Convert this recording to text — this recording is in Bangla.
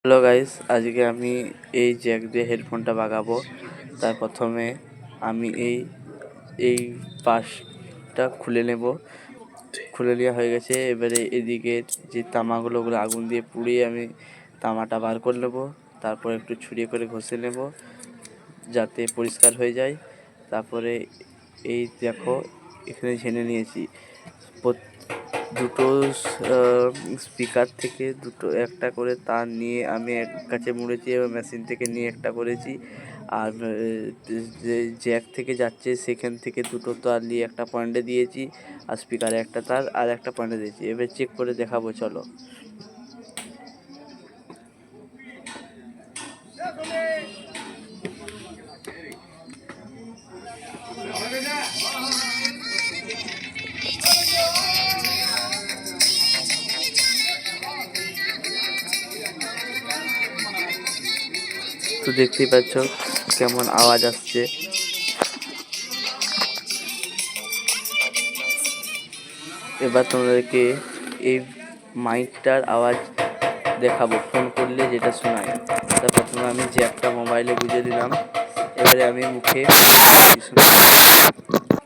হ্যালো গাইস, আজকে আমি এই জ্যাক দিয়ে হেডফোনটা বাগাবো। তার প্রথমে আমি এই পাশটা খুলে নেব। খুলে নেওয়া হয়ে গেছে। এবারে এদিকে যে তামাগুলো ওগুলো আগুন দিয়ে পুড়িয়ে আমি তামাটা বার করে নেব। তারপর একটু ছুরি করে ঘষে নেব যাতে পরিষ্কার হয়ে যায়। তারপরে এই দেখো এখানে ঝেনে নিয়েছি দুটো স্পিকার থেকে একটা করে তার নিয়ে আমি এক কাছে মুড়েছি এবং মেশিন থেকে নিয়ে একটা করেছি। আর যে জ্যাক থেকে যাচ্ছে সেখান থেকে দুটো তার নিয়ে একটা পয়েন্টে দিয়েছি, আর স্পিকারে একটা তার আর একটা পয়েন্টে দিয়েছি। এবার চেক করে দেখাবো, চলো। তো দেখতেই পাচ্ছ কেমন আওয়াজ আসছে। এবার তোমাদেরকে এই মাইকটার আওয়াজ দেখাবো, ফোন করলে যেটা শোনায়। তা প্রথমে আমি জ্যাকটা মোবাইলে গুঁজে দিলাম। এবারে আমি মুখে